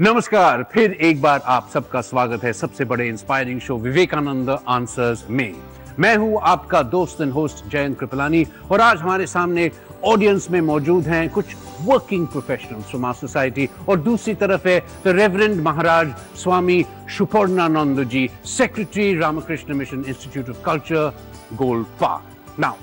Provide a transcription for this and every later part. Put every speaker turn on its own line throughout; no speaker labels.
नमस्कार, फिर एक बार आप सबका स्वागत है सबसे बड़े इंस्पायरिंग शो विवेकानंद आंसर्स में। मैं हूं आपका दोस्त एंड होस्ट जयंत कृपलानी और आज हमारे सामने ऑडियंस में मौजूद हैं कुछ working professionals from our society और दूसरी तरफ है the reverend Maharaj Swami Suparnananda ji, secretary Ramakrishna Mission Institute of Culture, Gol Park. Now,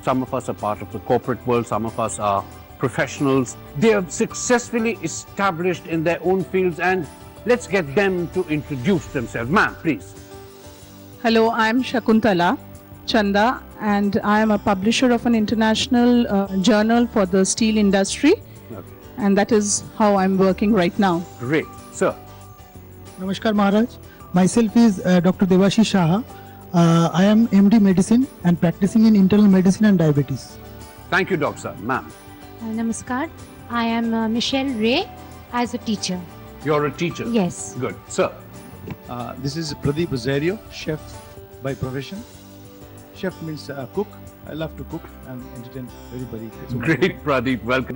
some of us are part of the corporate world, some of us are professionals. They are successfully established in their own fields, and let's get them to introduce themselves. Ma'am, please.
Hello, I'm Shakuntala Chanda, and I am a publisher of an international journal for the steel industry, and that is how I'm working right now.
Great. Sir.
Namaskar Maharaj. Myself is Dr. Devashi Shah. I am MD Medicine and practicing in internal medicine and diabetes.
Thank you, Doctor. Ma'am.
Namaskar. I am Michelle Ray as a teacher.
You're a teacher?
Yes.
Good. Sir.
This is Pradeep Azario, chef by profession. Chef means cook. I love to cook and entertain everybody.
Great, Pradeep. Well,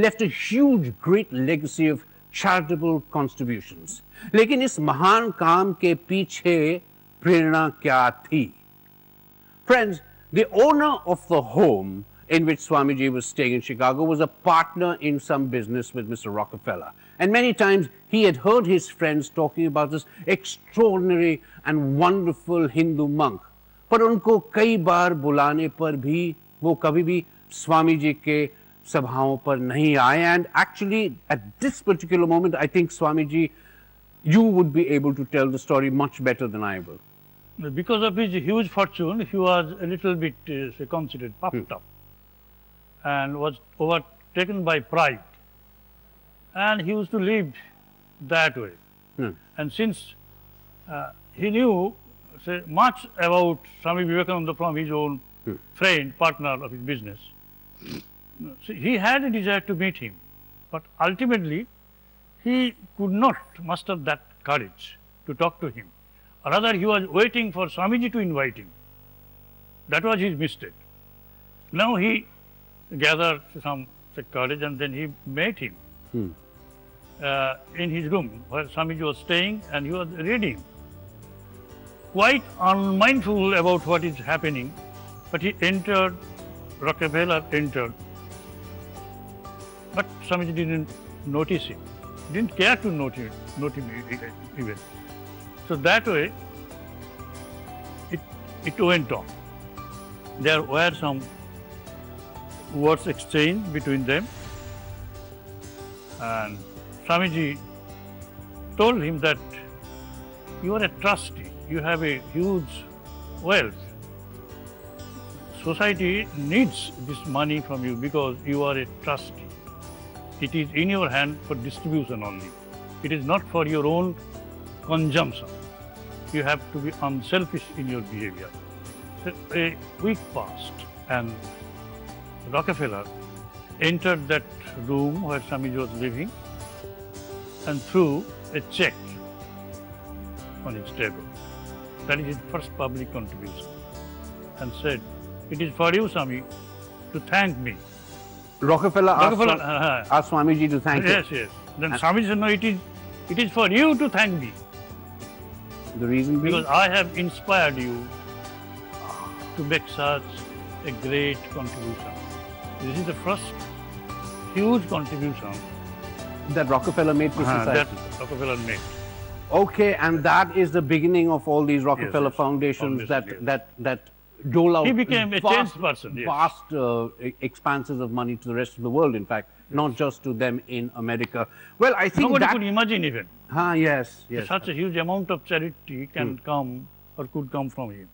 left a huge, great legacy of charitable contributions. लेकिन इस महान काम के पीछे प्रेरणा क्या थी? Friends, the owner of the home in which Swamiji was staying in Chicago was a partner in some business with Mr. Rockefeller. And many times he had heard his friends talking about this extraordinary and wonderful Hindu monk. पर उनको कई बार बुलाने पर भी वो कभी भी स्वामी जी के सभाओं पर नहीं आए. And actually at this particular moment, I think Swami ji, you would be able to tell the story much better than I will.
Because of his huge fortune, he was a little bit considered puffed up and was overtaken by pride. And he used to live that way. And since he knew much about Swami Vivekananda from his own friend, partner of his business, he had a desire to meet him. But ultimately, he could not muster that courage to talk to him. Rather, he was waiting for Swamiji to invite him. That was his mistake. Now he gathered some courage and then he met him in his room where Swamiji was staying, and he was reading. Quite unmindful about what is happening, but he entered, Rockefeller entered. But Swamiji didn't notice him, didn't care to note him even. So that way, it went on. There were some words exchanged between them, and Swamiji told him that you are a trustee, you have a huge wealth. Society needs this money from you because you are a trustee. It is in your hand for distribution only. It is not for your own consumption. You have to be unselfish in your behavior. So a week passed and Rockefeller entered that room where Swamiji was living and threw a check on his table. That is his first public contribution, and said, "It is for you, Swami, to thank me."
Rockefeller asked Swamiji to thank him.
Yes, yes. Then Swamiji said, "No, it is for you to thank me."
The reason being?
Because I have inspired you to make such a great contribution. This is the first huge contribution
that Rockefeller made to society.
That Rockefeller made.
Okay, and that is the beginning of all these Rockefeller foundations that dole out.
He became a changed person. Yes.
Vast expanses of money to the rest of the world, in fact, not just to them in America. Well, I think
nobody could imagine even.
Yes.
Such a huge amount of charity can come or could come from him.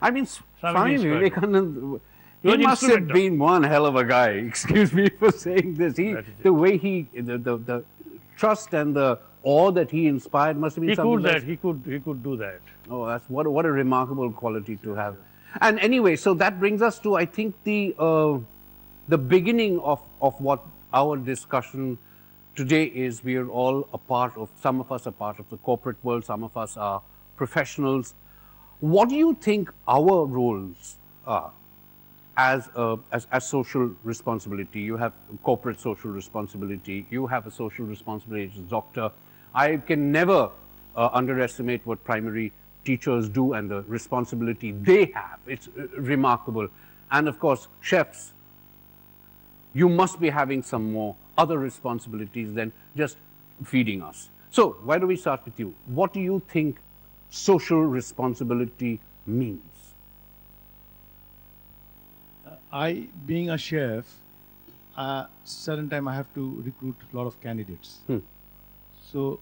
I mean, Swami Vivekananda, he must have been one hell of a guy. Excuse me for saying this. The way the trust and the awe that he inspired must have been something.
He could do that.
Oh, that's what a remarkable quality to have. And anyway, so that brings us to, I think, the beginning of what our discussion today is. We are all a part of, some of us are part of the corporate world, some of us are professionals. What do you think our roles are as social responsibility. You have corporate social responsibility. You have a social responsibility as a doctor. I can never underestimate what primary teachers do and the responsibility they have. It's remarkable. And of course, chefs, you must be having some more other responsibilities than just feeding us. So why don't we start with you? What do you think social responsibility means?
Being a chef, certain time I have to recruit a lot of candidates. So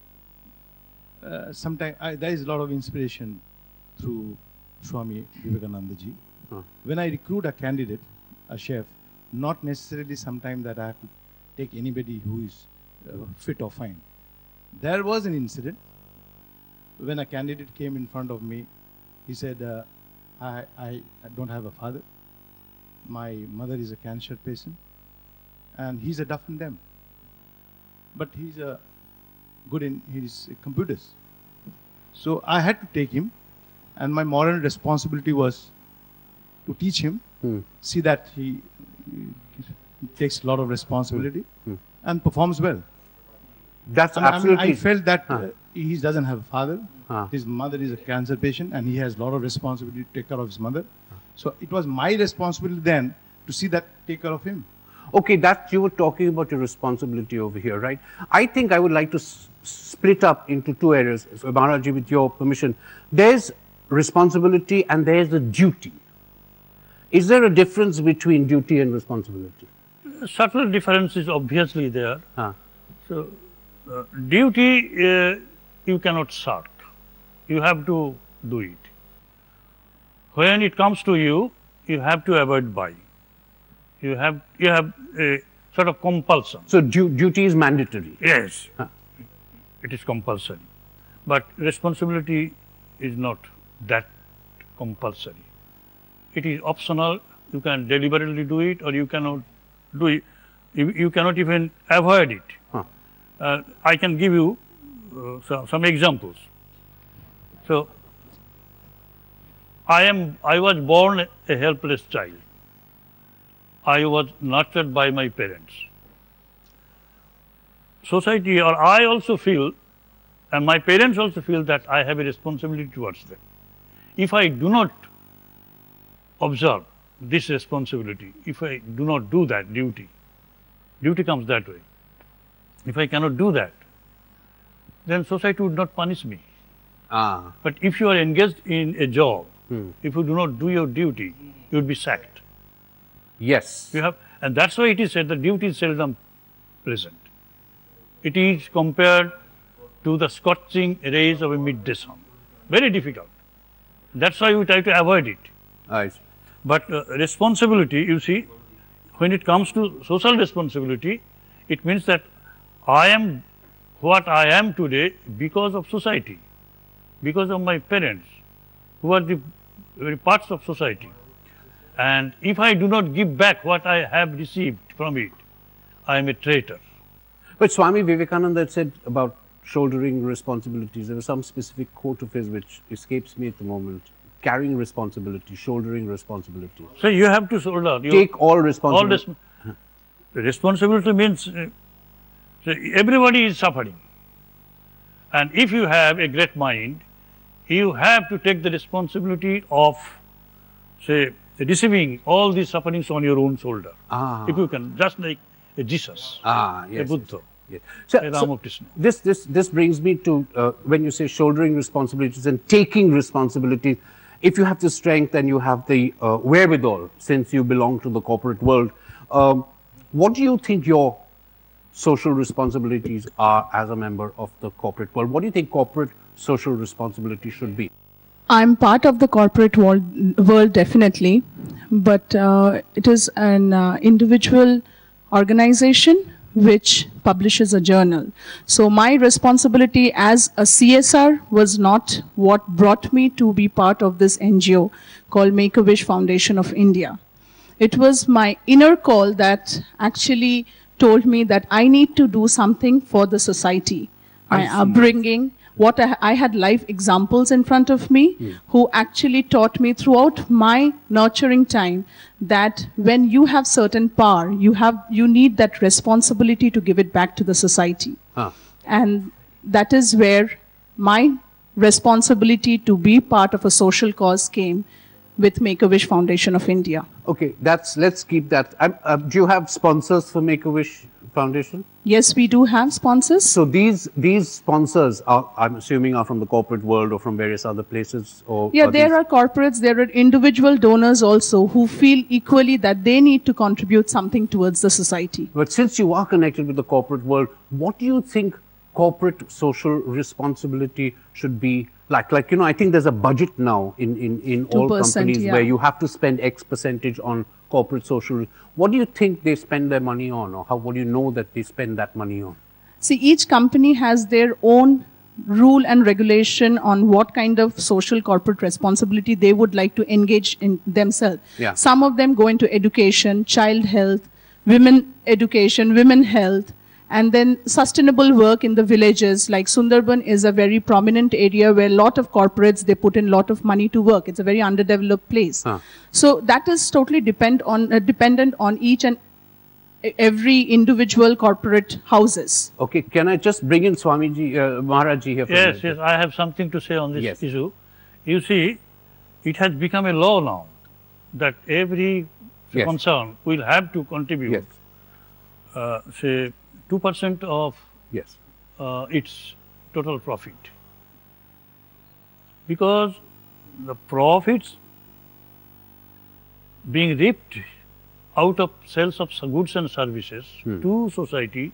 sometimes there is a lot of inspiration through Swami Vivekananda ji. When I recruit a candidate, a chef, not necessarily sometimes that I have to take anybody who is fit or fine. There was an incident when a candidate came in front of me. He said, I don't have a father. My mother is a cancer patient and he's a deaf and dumb. But he's good in his computers. So I had to take him, and my moral responsibility was to teach him, see that he takes a lot of responsibility and performs well.
That's
and
absolutely.
I felt that he doesn't have a father. His mother is a cancer patient and he has a lot of responsibility to take care of his mother. So it was my responsibility then to see that, take care of him.
Okay, that you were talking about your responsibility over here, right? I think I would like to split up into two areas. So, Maharaji, with your permission, there's responsibility and there's the duty. Is there a difference between duty and responsibility?
Subtle difference is obviously there. So, duty you cannot shirk. You have to do it. When it comes to you, you have to abide by. You have a sort of compulsion.
So duty is mandatory.
Yes, it is compulsory. But responsibility is not that compulsory. It is optional. You can deliberately do it, or you cannot do it. You cannot even avoid it. I can give you some examples. So, I was born a helpless child. I was nurtured by my parents. Society, or I also feel, and my parents also feel, that I have a responsibility towards them. If I do not observe this responsibility, if I do not do that duty comes that way. If I cannot do that, then society would not punish me. But if you are engaged in a job, if you do not do your duty, you would be sacked.
Yes.
And that's why it is said that duty is seldom present. It is compared to the scorching rays of a midday sun. Very difficult. That's why we try to avoid it. But responsibility, you see, when it comes to social responsibility, it means that I am what I am today because of society, because of my parents, who are the very parts of society. And if I do not give back what I have received from it, I am a traitor.
But Swami Vivekananda had said about shouldering responsibilities. There was some specific quote of his which escapes me at the moment. Carrying responsibility, shouldering responsibility.
So you have to shoulder.
Take all responsibility.
Responsibility means everybody is suffering. And if you have a great mind, you have to take the responsibility of, say, receiving all these sufferings on your own shoulder. If you can, just like a Jesus,
yes,
a Buddha,
yes.
a Ramakrishna.
This brings me to when you say shouldering responsibilities and taking responsibilities. If you have the strength and you have the wherewithal, since you belong to the corporate world, what do you think your social responsibilities are as a member of the corporate world? What do you think corporate social responsibility should be?
I'm part of the corporate world definitely, but it is an individual organization which publishes a journal. So my responsibility as a CSR was not what brought me to be part of this NGO called Make-A-Wish Foundation of India. It was my inner call that actually told me that I need to do something for the society. My upbringing, What I had life examples in front of me who actually taught me throughout my nurturing time that when you have certain power, you need that responsibility to give it back to the society. And that is where my responsibility to be part of a social cause came with Make-A-Wish Foundation of India.
Okay, let's keep that. Do you have sponsors for Make-A-Wish Foundation?
Yes, we do have sponsors.
So these sponsors are, I'm assuming, are from the corporate world or from various other places, or
yeah, there are corporates, there are individual donors also who feel equally that they need to contribute something towards the society.
But since you are connected with the corporate world, what do you think corporate social responsibility should be like? Like, you know, I think there's a budget now in all companies where you have to spend X percentage on corporate social. What do you think they spend their money on, or how would you know that they spend that money on?
See, each company has their own rule and regulation on what kind of social corporate responsibility they would like to engage in themselves.
Yeah.
Some of them go into education, child health, women education, women health, and then sustainable work in the villages. Like Sundarban is a very prominent area where a lot of corporates, they put in a lot of money to work. It's a very underdeveloped place. So that is totally dependent on each and every individual corporate houses.
Okay, can I just bring in Swamiji, Maharajji here?
Yes, yes, I have something to say on this issue. You see, it has become a law now that every concern will have to contribute, say, 2% of its total profit. Because the profits being reaped out of sales of goods and services to society,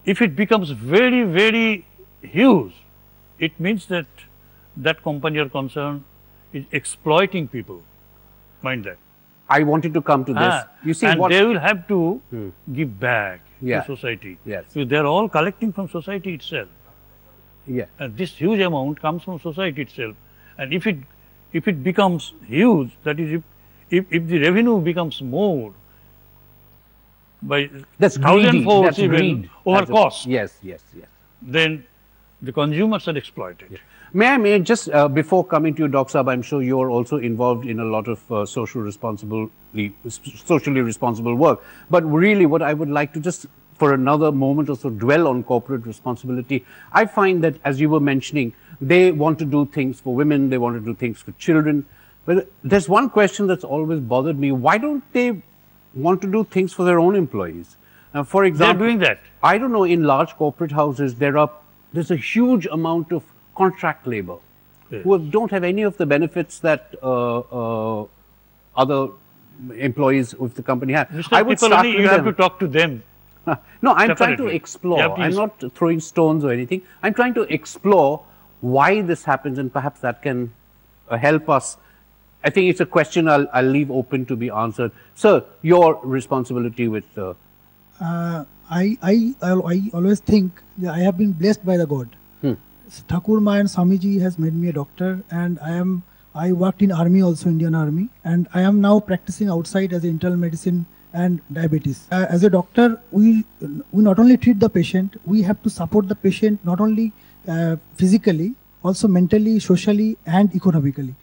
if it becomes very, very huge, it means that that company or concern is exploiting people. Mind that.
I wanted to come to this. You see,
and they will have to give back to society.
Yes.
So they are all collecting from society itself.
Yeah.
And this huge amount comes from society itself. And if it becomes huge, that is, if the revenue becomes more by thousandfold even over cost, then the consumers are exploited.
May I just, before coming to you, Dr. Saab, I'm sure you're also involved in a lot of socially responsible work. But really what I would like to just, for another moment or so, dwell on corporate responsibility. I find that, as you were mentioning, they want to do things for women, they want to do things for children. But there's one question that's always bothered me. Why don't they want to do things for their own employees? Now, for example,
they're doing that.
I don't know, in large corporate houses, there's a huge amount of contract labor who don't have any of the benefits that other employees of the company have.
Mr. I would start you have to talk to them.
No, I'm trying to explore. I'm not throwing stones or anything. I'm trying to explore why this happens, and perhaps that can help us. I think it's a question I'll leave open to be answered. Sir, your responsibility with...
I always think that I have been blessed by the God. Thakur Ma and Swamiji has made me a doctor, and I worked in army also, Indian Army, and I am now practicing outside as internal medicine and diabetes. As a doctor, we not only treat the patient, we have to support the patient not only physically, also mentally, socially, and economically.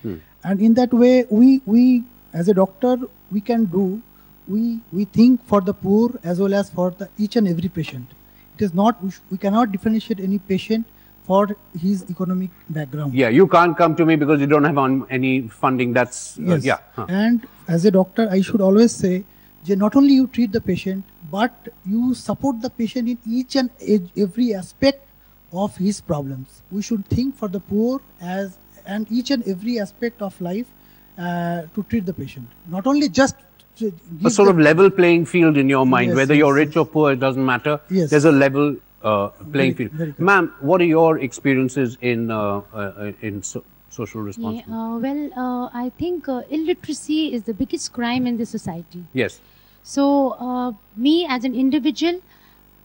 And in that way, we as a doctor, we can do, we think for the poor as well as for each and every patient. It is not, we cannot differentiate any patient for his economic background.
Yeah, you can't come to me because you don't have any funding. That's,
yes. And as a doctor, I should always say, not only you treat the patient, but you support the patient in each and every aspect of his problems. We should think for the poor and each and every aspect of life to treat the patient. Not only just
a sort of level playing field in your mind, whether you're rich or poor, it doesn't matter. There's a level playing field. Ma'am, what are your experiences in social responsibility?
I think illiteracy is the biggest crime in the society.
Yes.
So, me as an individual,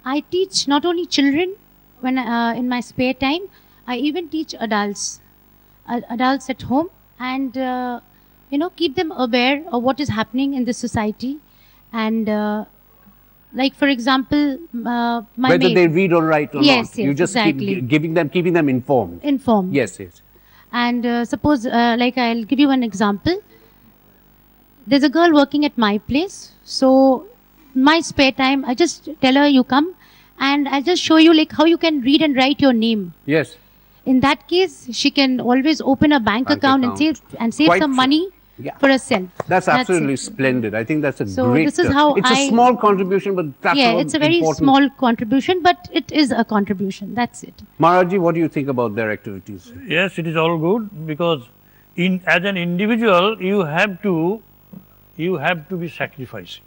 I teach not only children when in my spare time, I even teach adults at home, and keep them aware of what is happening in the society, and Like for example, my
Whether
maid,
they read or write or
Yes,
not. You
yes,
just
exactly.
keep keeping them informed.
informed.
Yes, yes.
And suppose, like I'll give you one example. There's a girl working at my place. So my spare time, I just tell her, you come, and I just show you like how you can read and write your name.
Yes.
In that case, she can always open a bank account and save
Quite
some
true.
money
Yeah.
for herself.
That's absolutely
it.
splendid. I think that's a
So
great.
this is how
it's a
I-
small contribution, but that's
Yeah,
how
it's a very
important.
small contribution, but it is a contribution. That's it.
Maharaji, what do you think about their activities?
Yes, it is all good because as an individual you have to be sacrificing.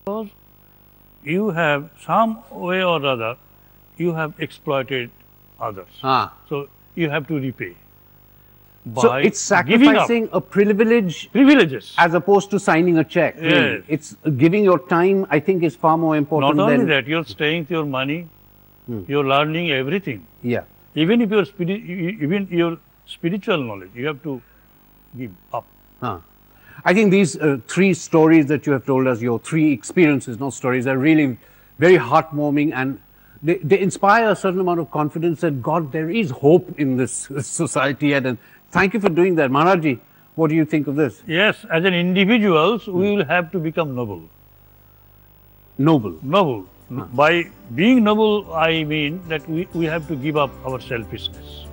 Because you have some way or other you have exploited others.
Ah.
So you have to repay.
So
By
it's
giving up
sacrificing a privilege
privileges.
as opposed to signing a check. Really.
Yes.
It's giving your time, I think, is far more important
Not only
than.
that, you're staying with your money, you're learning everything.
Yeah.
Even if even your spiritual knowledge, you have to give up.
Ah. I think these three stories that you have told us, your three experiences, not stories, are really very heartwarming, and they inspire a certain amount of confidence that God, there is hope in this society. And thank you for doing that. Maharaji, what do you think of this?
Yes, as an individuals, we will have to become noble.
Noble.
Noble. By being noble, I mean that we have to give up our selfishness.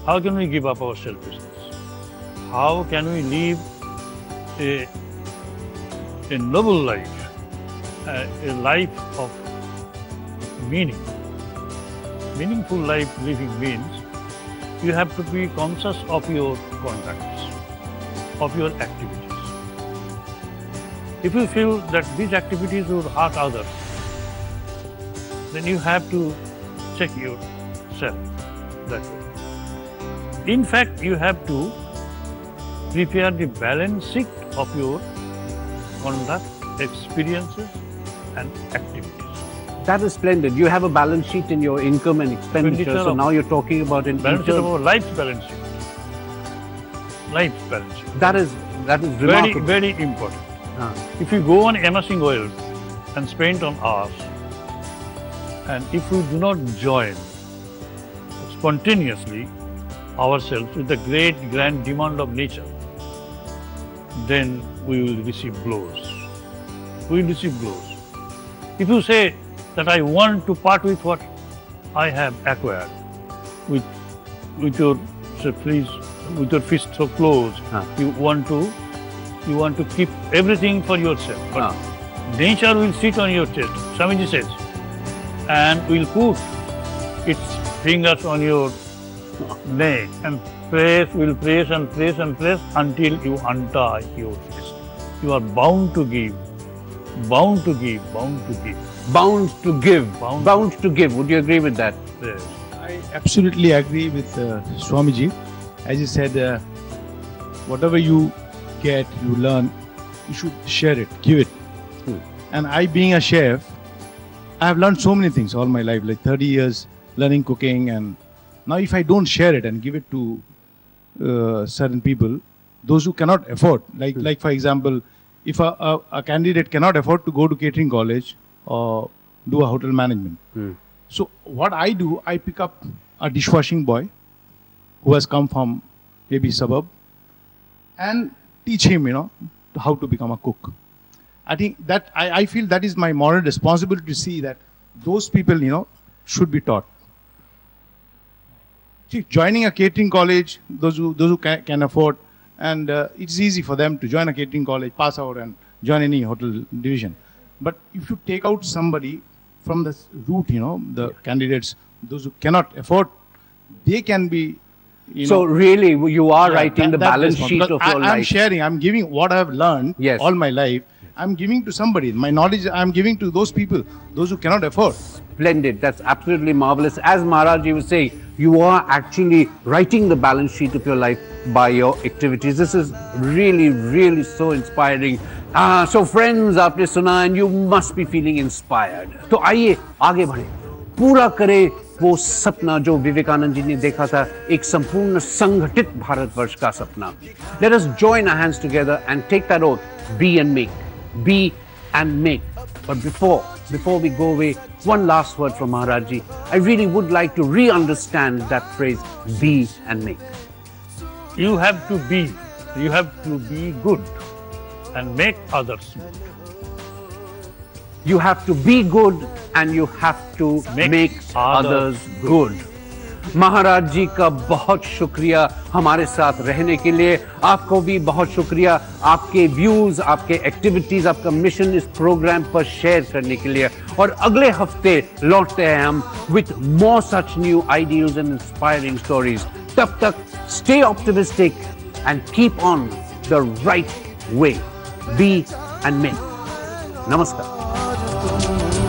How can we give up our selfishness? How can we live a noble life, a life of meaning? Meaningful life living means you have to be conscious of your conducts, of your activities. If you feel that these activities will hurt others, then you have to check yourself that way. In fact, you have to prepare the balance sheet of your conduct, experiences and activities.
That is splendid. You have a balance sheet in your income and expenditure.
Expenditure
So
of-
now you're talking about an
Balance sheet of
income.
our life's balance sheet. Life's balance sheet.
That is
Very,
remarkable.
very important.
Ah.
If you go on amassing wealth and spend on hours, and if we do not join spontaneously ourselves with the great grand demand of nature, then we will receive blows. We will receive blows. If you say that I want to part with what I have acquired, with your with your fist so close, you want to keep everything for yourself. But nature will sit on your chest, Swamiji says, and will put its fingers on your neck and will press and press and press until you untie your fist. You are bound to give, bound to give, bound to give.
Bound to give.
Bound.
Bound to give. Would you agree with that?
Yes.
I absolutely agree with Swamiji. As he said, whatever you get, you learn, you should share it, give it. And I, being a chef, I have learned so many things all my life, like 30 years learning cooking. And now if I don't share it and give it to certain people, those who cannot afford, like for example, if a candidate cannot afford to go to catering college or do a hotel management. So what I do, I pick up a dishwashing boy who has come from maybe suburb and teach him, how to become a cook. I think that I feel that is my moral responsibility to see that those people, should be taught. See, joining a catering college, those who can afford, and it's easy for them to join a catering college, pass out and join any hotel division. But if you take out somebody from the route, the candidates, those who cannot afford, they can be,
So really, you are
yeah,
writing the balance
response.
sheet
Because
of your life.
I'm sharing, I'm giving what I've learned
Yes.
all my life. I'm giving to somebody. My knowledge I'm giving to those people, those who cannot afford.
Splendid. That's absolutely marvelous. As Maharaji was saying, you are actually writing the balance sheet of your life by your activities. This is really, really so inspiring. So friends, आपने सुना and you must be feeling inspired. तो आइए आगे बढ़े, पूरा करें वो सपना जो विवेकानंद जी ने देखा था, एक संपूर्ण संगठित भारतवर्ष का सपना. Let us join our hands together and take that oath, be and make, be and make. But before we go away, one last word from Maharaj ji. I really would like to re-understand that phrase, be and make.
You have to be good and make others good.
You have to be good and you have to make others good. महाराज जी का बहुत शुक्रिया हमारे साथ रहने के लिए. आपको भी बहुत शुक्रिया आपके व्यूज, आपके एक्टिविटीज, आपका मिशन इस प्रोग्राम पर शेयर करने के लिए. और अगले हफ्ते लौटते हैं हम with more such new ideas and inspiring stories. तब तक stay optimistic and keep on the right way. Be and make. नमस्कार.